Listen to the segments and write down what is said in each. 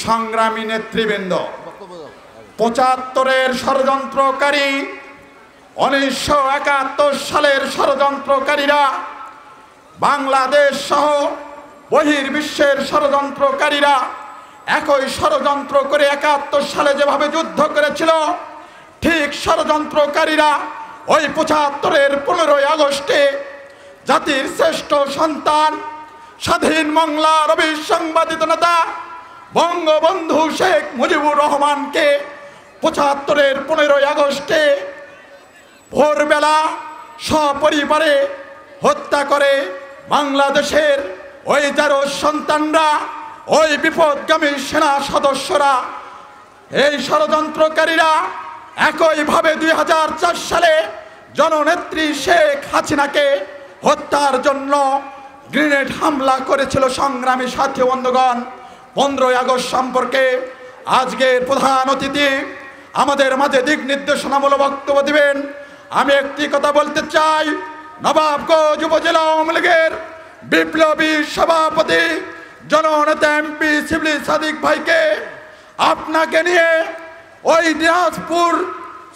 সংগ্রামী নেতৃবৃন্দ, ৭৫-এর ষড়যন্ত্রকারী, ১৯৭১ সালের ষড়যন্ত্রকারীরা, বাংলাদেশ সহ বহির্বিশ্বের ষড়যন্ত্রকারীরা একই ষড়যন্ত্র করে ৭১ সালে যেভাবে যুদ্ধ করেছিল, ঠিক ষড়যন্ত্রকারীরা ওই ৭৫-এর ১৫ই আগস্টে জাতির শ্রেষ্ঠ সন্তান, স্বাধীন বাংলার অবিসংবাদিত নেতা বঙ্গবন্ধু শেখ মুজিবুর রহমানকে ৭৫-এর ১৫ই আগস্টে ভোরবেলা সপরিবারে হত্যা করে বাংলাদেশের ওই জারজ সন্তানরা, ওই বিপদগামী সেনা সদস্যরা। এই ষড়যন্ত্রকারীরা একইভাবে ২০০৪ সালে জননেত্রী শেখ হাসিনাকে হত্যার জন্য গ্রেনেড হামলা করেছিল। সংগ্রামী সাথী বন্ধুগণ, 15ই আগস্ট সম্পর্কে আজকের প্রধান অতিথি আমাদের মাঝে দিক নির্দেশনামূলক বক্তব্য দিবেন। আমি একটি কথা বলতে চাই, নবাবগঞ্জ উপজেলা আওয়ামী লীগের বিপ্লবী সভাপতি জননেতা এমপি শিবলী সাদিক ভাইকে, আপনাকে নিয়ে ওই দিনাজপুর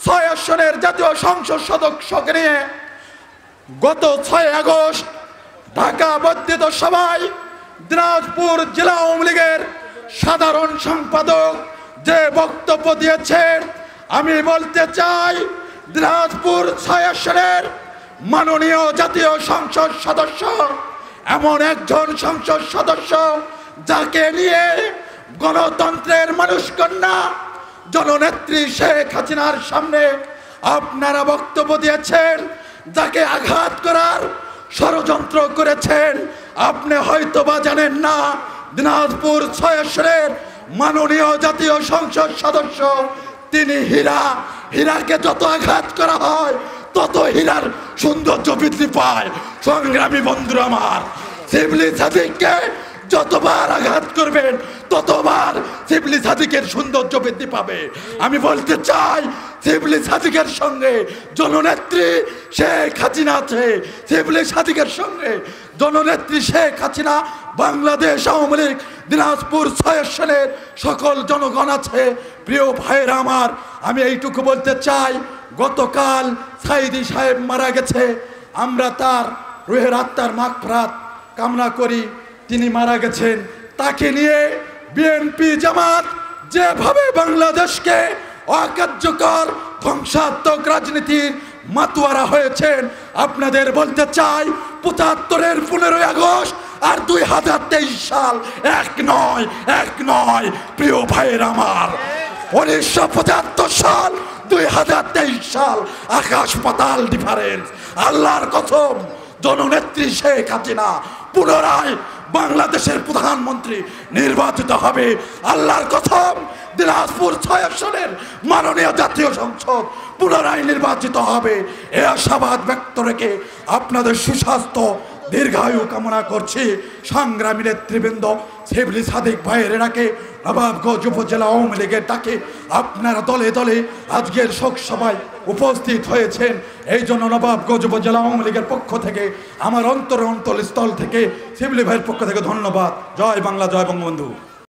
৬ আসনের জাতীয় সংসদ সদস্যকে নিয়ে গত ৬ আগস্ট ঢাকা বর্ধিত সভায় দিনাজপুর জেলা আওয়ামী লীগের সাধারণ সম্পাদক যে বক্তব্য দিয়েছেন, আমি বলতে চাই দিনাজপুর ৬ আসনের মাননীয় জাতীয় সংসদ সদস্য এমন একজন সংসদ সদস্য যাকে নিয়ে গণতন্ত্রের মানুষকন্যা জননেত্রী শেখ হাসিনার সামনে আপনারা বক্তব্য দিয়েছেন, যাকে আঘাত করার ষড়যন্ত্র করেছেন। আপনি হয়তো বা জানেন না, দিনাজপুর ৬ আসনের মাননীয় জাতীয় সংসদ সদস্য তিনি হীরাকে যত আঘাত করা হয় তত হীরার সৌন্দর্য বৃদ্ধি পায়। সংগ্রামী বন্ধুরা আমার, শিবলী সাদিককে যতবার আঘাত করবেন ততবার শিবলী সাদিকের সৌন্দর্য বৃদ্ধি পাবে। আমি বলতে চাই, শিবলী সাদিকের সঙ্গে জননেত্রী শেখ হাসিনা আছে, শিবলী সাদিকের সঙ্গে জননেত্রী শেখ হাসিনা, বাংলাদেশ আওয়ামী লীগ দিনাজপুর ৬ আসনের সকল জনগণ আছে। প্রিয় ভাইয়েরা আমার, আমি এইটুকু বলতে চাই, গতকাল সাইদি সাহেব মারা গেছে, আমরা তার রুহের আত্মার মাগফিরাত কামনা করি। তিনি মারা গেছেন, তাকে নিয়ে বিএনপি জামাত যেভাবে বাংলাদেশকে অকার্যকর ধ্বংসাত্মক রাজনীতির মাতোয়ারা হয়েছেন, আপনাদের বলতে চাই ৭৫-এর 15ই আগস্ট আর ২০২৩ সাল এক নয়। প্রিয় ভাইয়ের আমার, ১৯৭৫ সাল ২০২৩ সাল আকাশ পাতাল ডিফারেন্স। আল্লাহর কসম, জননেত্রী শেখ হাসিনা পুনরায় বাংলাদেশের প্রধানমন্ত্রী নির্বাচিত হবে। আল্লাহর কসম, দিনাজপুর ৬ আসনের মাননীয় জাতীয় সংসদ পুনরায় নির্বাচিত হবে। এ আশাবাদ ব্যক্ত রেখে আপনাদের সুস্বাস্থ্য দীর্ঘায়ু কামনা করছি। সংগ্রামী নেতৃবৃন্দ, শিবলী সাদিক ভাইয়ের ডাকে, নবাবগঞ্জ উপজেলা আওয়ামী লীগের ডাকে আপনারা দলে দলে আজকের শোক সভায় উপস্থিত হয়েছেন। এই জন্য নবাবগঞ্জ উপজেলা আওয়ামী লীগের পক্ষ থেকে, আমার অন্তরস্থল থেকে শিবলী ভাইয়ের পক্ষ থেকে ধন্যবাদ। জয় বাংলা, জয় বঙ্গবন্ধু।